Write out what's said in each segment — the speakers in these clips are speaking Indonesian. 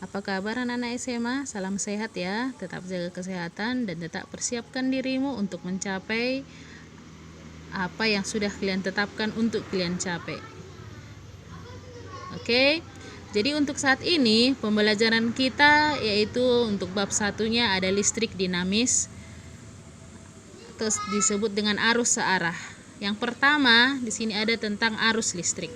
Apa kabar anak-anak SMA? Salam sehat ya. Tetap jaga kesehatan dan tetap persiapkan dirimu untuk mencapai apa yang sudah kalian tetapkan untuk kalian capai. Oke. Jadi untuk saat ini pembelajaran kita yaitu untuk bab satunya ada listrik dinamis atau disebut dengan arus searah. Yang pertama di sini ada tentang arus listrik.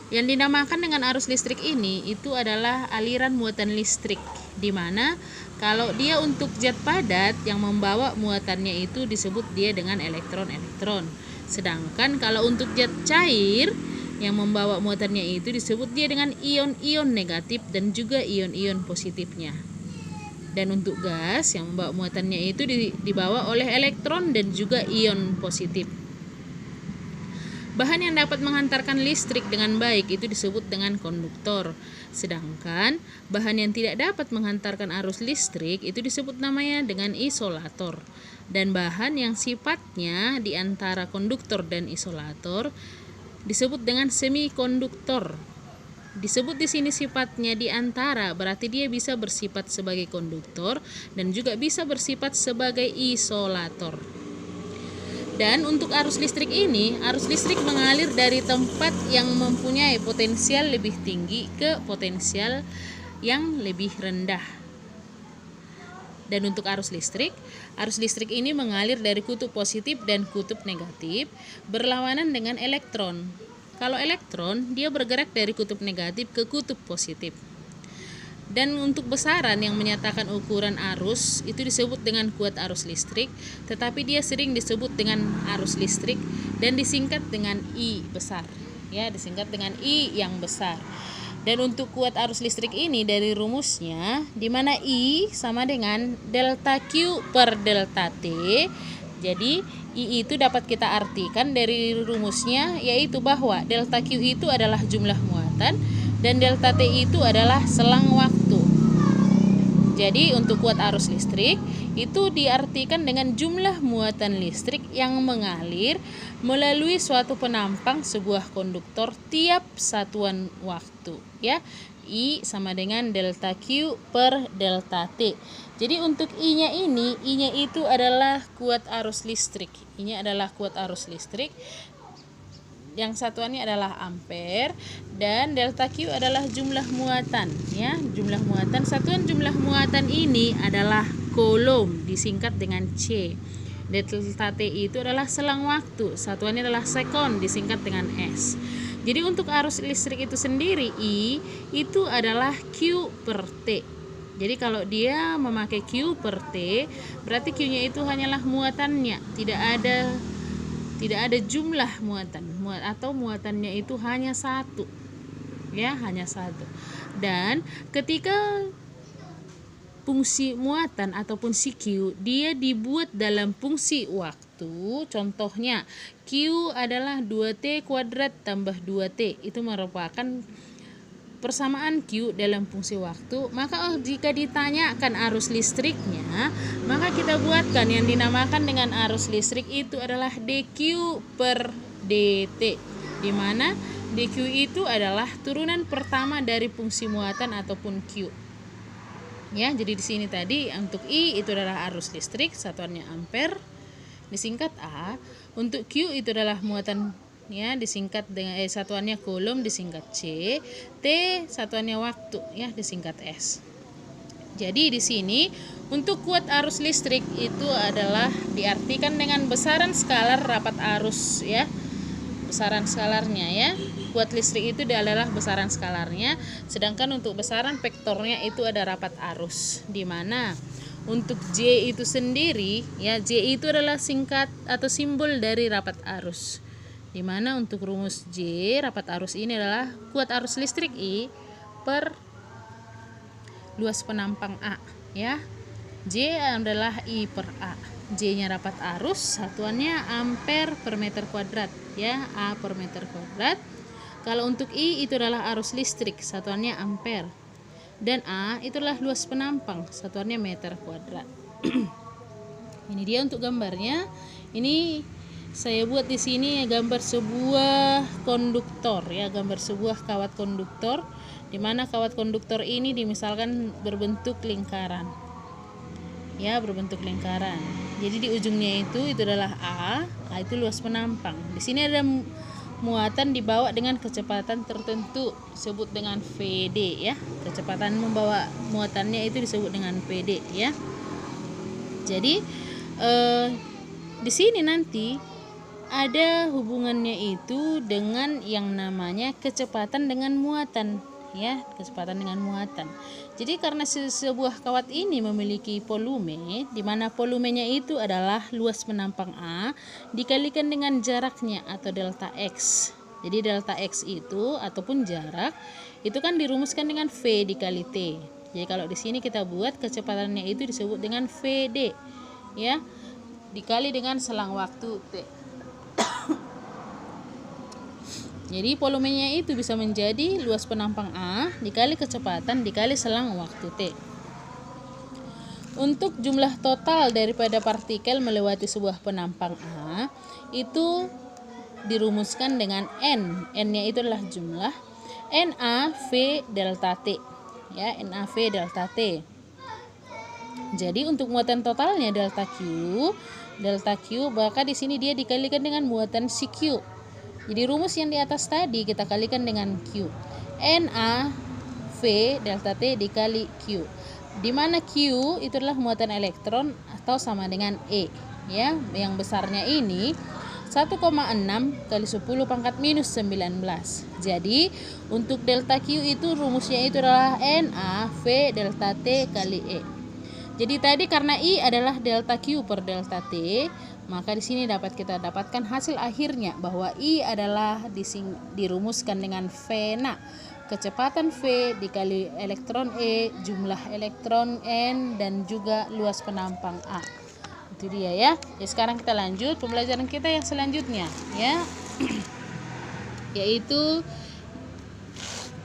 Yang dinamakan dengan arus listrik ini itu adalah aliran muatan listrik, di mana kalau dia untuk zat padat yang membawa muatannya itu disebut dia dengan elektron-elektron. Sedangkan kalau untuk zat cair yang membawa muatannya itu disebut dia dengan ion-ion negatif dan juga ion-ion positifnya. Dan untuk gas yang membawa muatannya itu dibawa oleh elektron dan juga ion positif. Bahan yang dapat menghantarkan listrik dengan baik itu disebut dengan konduktor. Sedangkan bahan yang tidak dapat menghantarkan arus listrik itu disebut namanya dengan isolator. Dan bahan yang sifatnya di antara konduktor dan isolator disebut dengan semikonduktor. Disebut di sini sifatnya di antara, berarti dia bisa bersifat sebagai konduktor dan juga bisa bersifat sebagai isolator. Dan untuk arus listrik ini, arus listrik mengalir dari tempat yang mempunyai potensial lebih tinggi ke potensial yang lebih rendah. Dan untuk arus listrik ini mengalir dari kutub positif dan kutub negatif berlawanan dengan elektron. Kalau elektron, dia bergerak dari kutub negatif ke kutub positif. Dan untuk besaran yang menyatakan ukuran arus itu disebut dengan kuat arus listrik, tetapi dia sering disebut dengan arus listrik dan disingkat dengan I besar. Ya, disingkat dengan I yang besar. Dan untuk kuat arus listrik ini dari rumusnya, di mana I sama dengan delta Q per delta T. Jadi I itu dapat kita artikan dari rumusnya, yaitu bahwa delta Q itu adalah jumlah muatan dan delta T itu adalah selang waktu. Jadi untuk kuat arus listrik itu diartikan dengan jumlah muatan listrik yang mengalir melalui suatu penampang sebuah konduktor tiap satuan waktu, ya. I sama dengan delta Q per delta T. Jadi untuk I-nya itu adalah kuat arus listrik. I-nya adalah kuat arus listrik. Yang satuannya adalah ampere dan delta Q adalah jumlah muatan, ya. Jumlah muatan, satuan jumlah muatan ini adalah coulomb disingkat dengan C. Delta T itu adalah selang waktu, satuannya adalah sekon disingkat dengan S. Jadi untuk arus listrik itu sendiri I itu adalah Q per T. Jadi kalau dia memakai Q per T, berarti Q-nya itu hanyalah muatannya, tidak ada jumlah muatan atau muatannya itu hanya satu, ya, hanya satu. Dan ketika fungsi muatan ataupun si Q dia dibuat dalam fungsi waktu, contohnya Q adalah 2T kuadrat tambah 2T, itu merupakan persamaan Q dalam fungsi waktu. Maka jika ditanyakan arus listriknya, maka kita buatkan yang dinamakan dengan arus listrik itu adalah dQ per dt, di mana dQ itu adalah turunan pertama dari fungsi muatan ataupun Q. Ya, jadi di sini tadi untuk I itu adalah arus listrik, satuannya ampere disingkat A. Untuk Q itu adalah muatan, ya, disingkat dengan satuannya coulomb disingkat C. T satuannya waktu, ya, disingkat S. Jadi di sini untuk kuat arus listrik itu adalah diartikan dengan besaran skalar rapat arus, ya. Besaran skalarnya, ya. Kuat listrik itu adalah besaran skalarnya, sedangkan untuk besaran vektornya itu ada rapat arus, di mana untuk J itu sendiri, ya, J itu adalah singkat atau simbol dari rapat arus. Di mana untuk rumus J rapat arus ini adalah kuat arus listrik I per luas penampang A, ya. J adalah I per A. J-nya rapat arus, satuannya ampere per meter kuadrat, ya, A per meter kuadrat. Kalau untuk I itu adalah arus listrik, satuannya ampere. Dan A itu adalah luas penampang, satuannya meter kuadrat. Ini dia untuk gambarnya. Ini saya buat di sini gambar sebuah konduktor, ya, gambar sebuah kawat konduktor, di di mana kawat konduktor ini misalkan berbentuk lingkaran. Ya, berbentuk lingkaran. Jadi di ujungnya itu adalah A itu luas penampang. Di sini ada muatan dibawa dengan kecepatan tertentu, disebut dengan VD ya. Kecepatan membawa muatannya itu disebut dengan VD ya. Jadi di sini nanti ada hubungannya itu dengan yang namanya kecepatan dengan muatan ya, kecepatan dengan muatan. Jadi karena sebuah kawat ini memiliki volume, di mana volumenya itu adalah luas penampang A dikalikan dengan jaraknya atau delta X. Jadi delta X itu ataupun jarak itu kan dirumuskan dengan V dikali T. Jadi kalau di sini kita buat kecepatannya itu disebut dengan VD ya, dikali dengan selang waktu T. Jadi volumenya itu bisa menjadi luas penampang A dikali kecepatan dikali selang waktu T. Untuk jumlah total daripada partikel melewati sebuah penampang A itu dirumuskan dengan N. N-nya itu adalah jumlah NA V delta T. Ya, NA V delta T. Jadi untuk muatan totalnya delta Q, maka di sini dia dikalikan dengan muatan CQ. Jadi rumus yang di atas tadi kita kalikan dengan Q. NA V delta T dikali Q. Di mana Q itu adalah muatan elektron atau sama dengan E. Ya, yang besarnya ini 1,6 kali 10 pangkat minus 19. Jadi untuk delta Q itu rumusnya itu adalah NA V delta T kali E. Jadi tadi karena I adalah delta Q per delta T, maka di sini dapat kita dapatkan hasil akhirnya bahwa I adalah dirumuskan dengan V. Nah, kecepatan V dikali elektron E, jumlah elektron N, dan juga luas penampang A. Itu dia ya. Jadi sekarang kita lanjut pembelajaran kita yang selanjutnya ya. Yaitu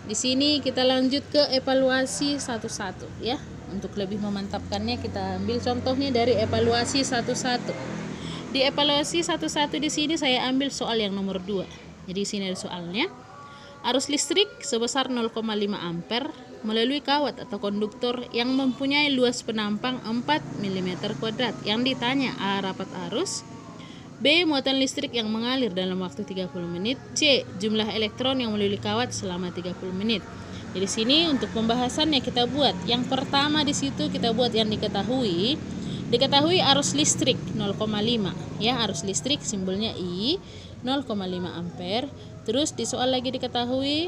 di sini kita lanjut ke evaluasi satu-satu ya. Untuk lebih memantapkannya kita ambil contohnya dari evaluasi satu-satu. Di evaluasi satu-satu di sini saya ambil soal yang nomor 2. Jadi di sini ada soalnya. Arus listrik sebesar 0,5 ampere melalui kawat atau konduktor yang mempunyai luas penampang 4 mm². Yang ditanya A. Rapat arus, B. Muatan listrik yang mengalir dalam waktu 30 menit, C. Jumlah elektron yang melalui kawat selama 30 menit. Jadi sini untuk pembahasannya kita buat. Yang pertama di situ kita buat yang diketahui arus listrik 0,5 ya, arus listrik simbolnya I 0,5 ampere. Terus di soal lagi diketahui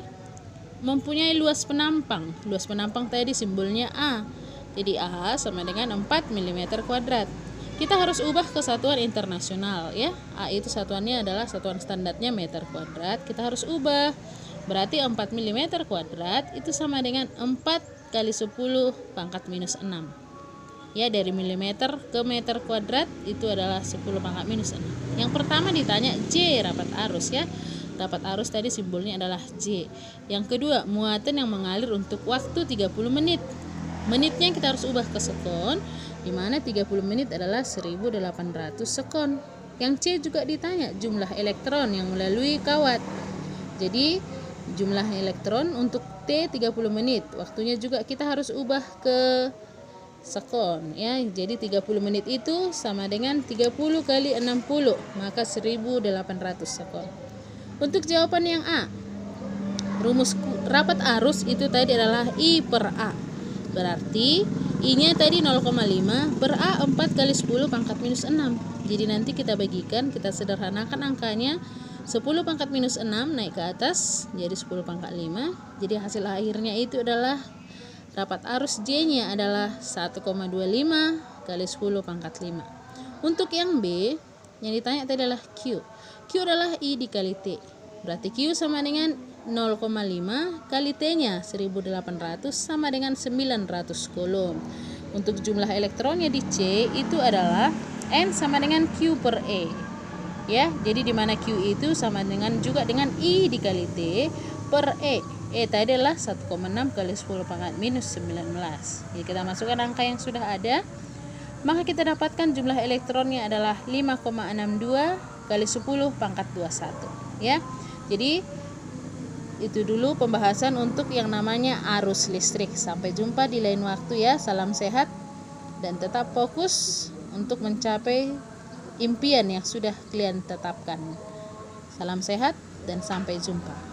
mempunyai luas penampang. Luas penampang tadi simbolnya A. Jadi A sama dengan 4 mm². Kita harus ubah ke satuan internasional ya. A itu satuannya adalah satuan standarnya meter kuadrat. Kita harus ubah. Berarti 4 mm² itu sama dengan 4 kali 10 pangkat minus 6. Ya, dari milimeter ke meter kuadrat itu adalah 10 pangkat minus 6. Yang pertama ditanya J, rapat arus ya. Rapat arus tadi simbolnya adalah J. Yang kedua, muatan yang mengalir untuk waktu 30 menit. Menitnya kita harus ubah ke sekon, di mana 30 menit adalah 1800 sekon. Yang C juga ditanya jumlah elektron yang melalui kawat. Jadi jumlah elektron untuk T 30 menit. Waktunya juga kita harus ubah ke sekon ya. Jadi 30 menit itu sama dengan 30 kali 60, maka 1800 sekon. Untuk jawaban yang A, rumus rapat arus itu tadi adalah I per A. Berarti I-nya tadi 0,5 per A 4 kali 10 pangkat minus 6. Jadi nanti kita bagikan, kita sederhanakan angkanya. 10 pangkat minus 6 naik ke atas jadi 10 pangkat 5. Jadi hasil akhirnya itu adalah rapat arus J-nya adalah 1,25 kali 10 pangkat 5. Untuk yang B, yang ditanya tadi adalah Q. Q adalah I dikali T. Berarti Q sama dengan 0,5 kali T-nya 1800 sama dengan 900 coulomb. Untuk jumlah elektronnya di C itu adalah N sama dengan Q per E. Ya, jadi di mana Q itu sama dengan juga dengan I dikali T per E. E tadi adalah 1,6 kali 10 pangkat minus 19. Jadi kita masukkan angka yang sudah ada. Maka kita dapatkan jumlah elektronnya adalah 5,62 kali 10 pangkat 21. Ya. Jadi Itu dulu pembahasan untuk yang namanya arus listrik. Sampai jumpa di lain waktu ya. Salam sehat dan tetap fokus untuk mencapai impian yang sudah kalian tetapkan. Salam sehat dan sampai jumpa.